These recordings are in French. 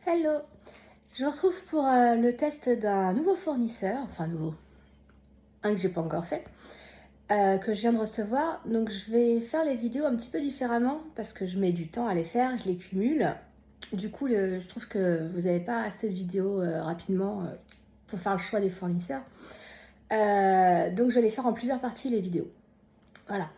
Hello, je me retrouve pour le test d'un nouveau fournisseur, enfin nouveau, un que j'ai pas encore fait, que je viens de recevoir. Donc je vais faire les vidéos un petit peu différemment parce que je mets du temps à les faire, je les cumule. Du coup, je trouve que vous n'avez pas assez de vidéos rapidement pour faire le choix des fournisseurs. Donc je vais les faire en plusieurs parties les vidéos. Voilà.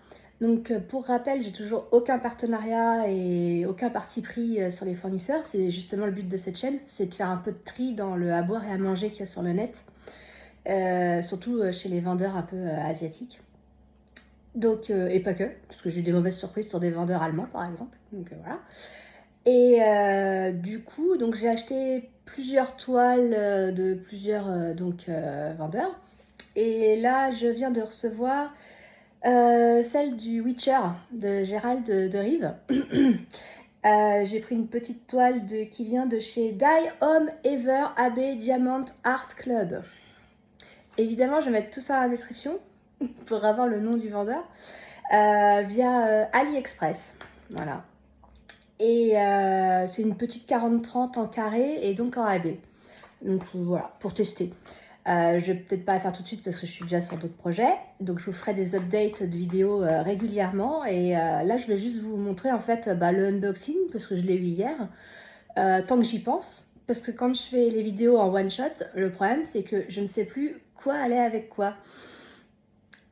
Donc pour rappel, j'ai toujours aucun partenariat et aucun parti pris sur les fournisseurs. C'est justement le but de cette chaîne, c'est de faire un peu de tri dans le à boire et à manger qu'il y a sur le net, surtout chez les vendeurs un peu asiatiques. Donc, et pas que, parce que j'ai eu des mauvaises surprises sur des vendeurs allemands par exemple. Donc voilà. Et du coup, donc j'ai acheté plusieurs toiles de plusieurs vendeurs. Et là, je viens de recevoir celle du Witcher de Gérald de Rive. J'ai pris une petite toile qui vient de chez Die Home Ever AB Diamond Art Club. Évidemment, je vais mettre tout ça dans la description pour avoir le nom du vendeur via AliExpress. Voilà. Et c'est une petite 40-30 en carré et donc en AB. Donc voilà, pour tester. Je vais peut-être pas la faire tout de suite parce que je suis déjà sur d'autres projets. Donc je vous ferai des updates de vidéos régulièrement. Et là, je vais juste vous montrer en fait le unboxing parce que je l'ai eu hier. Tant que j'y pense. Parce que quand je fais les vidéos en one shot, le problème c'est que je ne sais plus quoi aller avec quoi.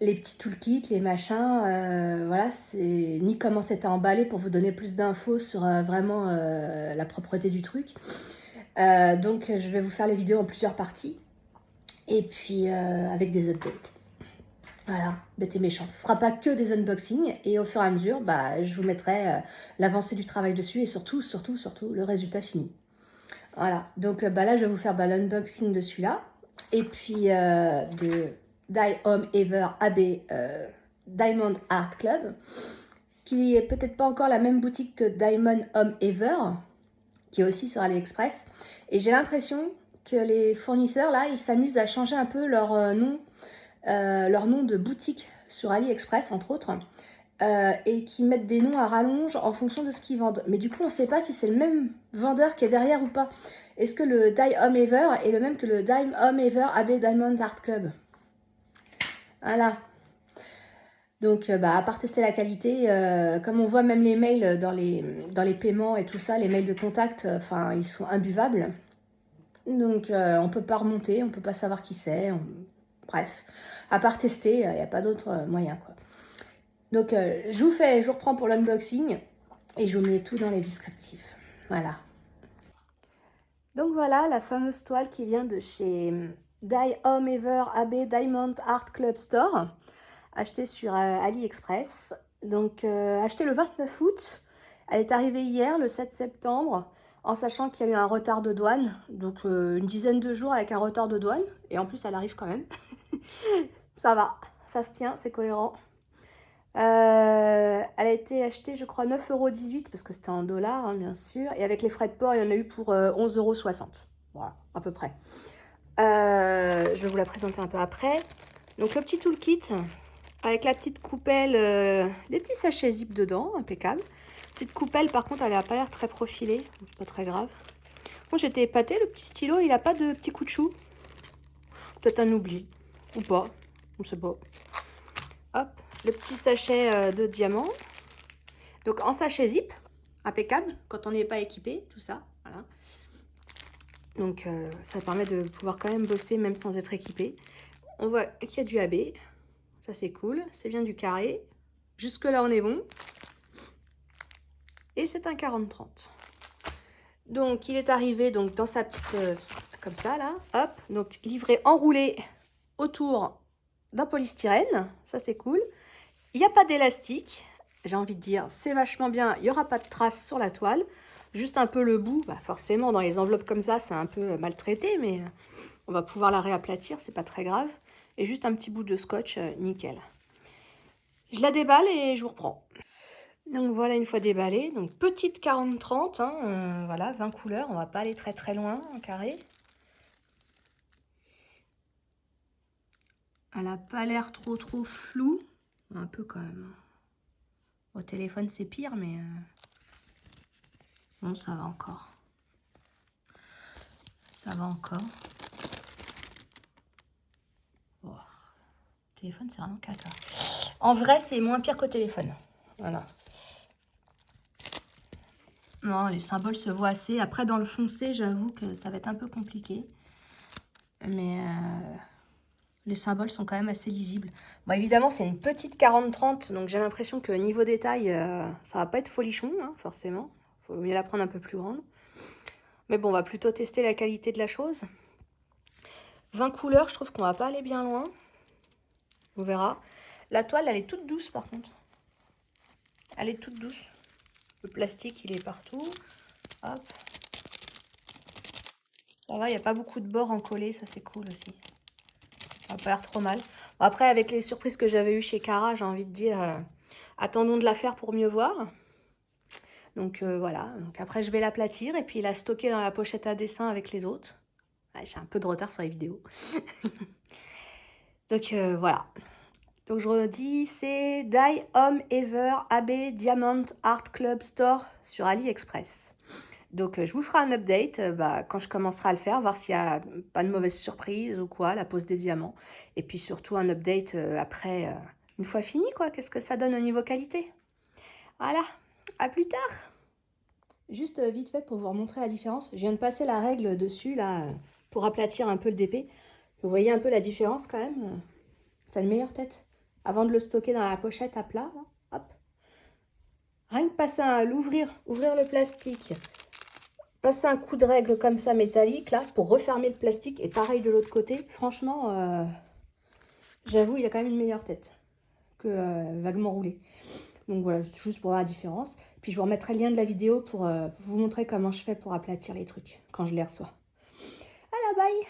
Les petits toolkits, les machins, voilà, c'est ni comment c'était emballé pour vous donner plus d'infos sur vraiment la propreté du truc. Donc je vais vous faire les vidéos en plusieurs parties. Et puis avec des updates. Voilà, bête et méchant. Ce ne sera pas que des unboxings et au fur et à mesure, je vous mettrai l'avancée du travail dessus et surtout le résultat fini. Voilà, donc là, je vais vous faire l'unboxing de celui-là. Et puis de Die Home Ever AB Diamond Art Club, qui est peut-être pas encore la même boutique que Diamond Home Ever, qui est aussi sur AliExpress. Et j'ai l'impression que les fournisseurs, là, ils s'amusent à changer un peu leur nom de boutique sur AliExpress, entre autres, et qui mettent des noms à rallonge en fonction de ce qu'ils vendent. Mais du coup, on ne sait pas si c'est le même vendeur qui est derrière ou pas. Est-ce que le Die Home Ever est le même que le Die Home Ever AB Diamond Art Club? Voilà. Donc, à part tester la qualité, comme on voit même les mails dans les paiements et tout ça, les mails de contact, ils sont imbuvables. Donc, on ne peut pas remonter, on ne peut pas savoir qui c'est. Bref, à part tester, il n'y a pas d'autre moyen, quoi. Donc, je vous reprends pour l'unboxing et je vous mets tout dans les descriptifs. Voilà. Donc voilà, la fameuse toile qui vient de chez Die Home Ever AB Diamond Art Club Store, achetée sur AliExpress. Donc, achetée le 29 août. Elle est arrivée hier, le 7 septembre, en sachant qu'il y a eu un retard de douane. Donc, une dizaine de jours avec un retard de douane. Et en plus, elle arrive quand même. Ça va, ça se tient, c'est cohérent. Elle a été achetée, je crois, 9,18 € parce que c'était en dollars, hein, bien sûr. Et avec les frais de port, il y en a eu pour 11,60 €. Voilà, à peu près. Je vais vous la présenter un peu après. Donc, le petit toolkit avec la petite coupelle, les petits sachets zip dedans, impeccable. Petite coupelle, par contre, elle n'a pas l'air très profilée. C'est pas très grave. Bon, j'étais épatée, le petit stylo, il n'a pas de petit coup de chou. Peut-être un oubli, ou pas, on ne sait pas. Hop, le petit sachet de diamants. Donc en sachet zip, impeccable, quand on n'est pas équipé, tout ça, voilà. Donc ça permet de pouvoir quand même bosser même sans être équipé. On voit qu'il y a du AB, ça c'est cool, c'est bien du carré. Jusque là on est bon. Et c'est un 40-30. Donc il est arrivé donc dans sa petite, comme ça là, hop, donc livré enroulé autour d'un polystyrène, ça c'est cool. Il n'y a pas d'élastique, j'ai envie de dire, c'est vachement bien, il n'y aura pas de traces sur la toile. Juste un peu le bout, forcément dans les enveloppes comme ça, c'est un peu maltraité, mais on va pouvoir la réaplatir, c'est pas très grave. Et juste un petit bout de scotch, nickel. Je la déballe et je vous reprends. Donc voilà, une fois déballée, donc petite 40-30, hein, voilà, 20 couleurs, on va pas aller très très loin en carré. Elle n'a pas l'air trop floue, un peu quand même. Au téléphone c'est pire, mais bon, ça va encore. Ça va encore. Oh. Le téléphone, c'est vraiment cata. En vrai, c'est moins pire qu'au téléphone. Voilà. Non, les symboles se voient assez. Après, dans le foncé, j'avoue que ça va être un peu compliqué. Mais les symboles sont quand même assez lisibles. Bon, évidemment, c'est une petite 40-30, donc j'ai l'impression que niveau détail, ça va pas être folichon, hein, forcément. Il faut mieux la prendre un peu plus grande. Mais bon, on va plutôt tester la qualité de la chose. 20 couleurs, je trouve qu'on va pas aller bien loin. On verra. La toile, elle est toute douce, par contre. Elle est toute douce. Le plastique, il est partout. Hop. Ça va, il n'y a pas beaucoup de bords en collé, ça c'est cool aussi. Ça n'a pas l'air trop mal. Bon, après, avec les surprises que j'avais eues chez Cara, j'ai envie de dire, attendons de la faire pour mieux voir. Donc voilà, donc après je vais l'aplatir et puis la stocker dans la pochette à dessin avec les autres. Ouais, j'ai un peu de retard sur les vidéos. Donc voilà. Donc je redis, c'est Die Home Ever AB Diamond Art Club Store sur AliExpress. Donc je vous ferai un update quand je commencerai à le faire, voir s'il n'y a pas de mauvaise surprise ou quoi, la pose des diamants. Et puis surtout un update après, une fois fini quoi, qu'est-ce que ça donne au niveau qualité. Voilà, à plus tard. Juste vite fait pour vous remontrer la différence, je viens de passer la règle dessus là pour aplatir un peu le DP. Vous voyez un peu la différence quand même. C'est une meilleure tête. Avant de le stocker dans la pochette à plat, là, hop. Rien que passer l'ouvrir, ouvrir le plastique, passer un coup de règle comme ça métallique là pour refermer le plastique et pareil de l'autre côté. Franchement, j'avoue, il a quand même une meilleure tête que vaguement roulé. Donc voilà, juste pour voir la différence. Puis je vous remettrai le lien de la vidéo pour vous montrer comment je fais pour aplatir les trucs quand je les reçois. Voilà, bye!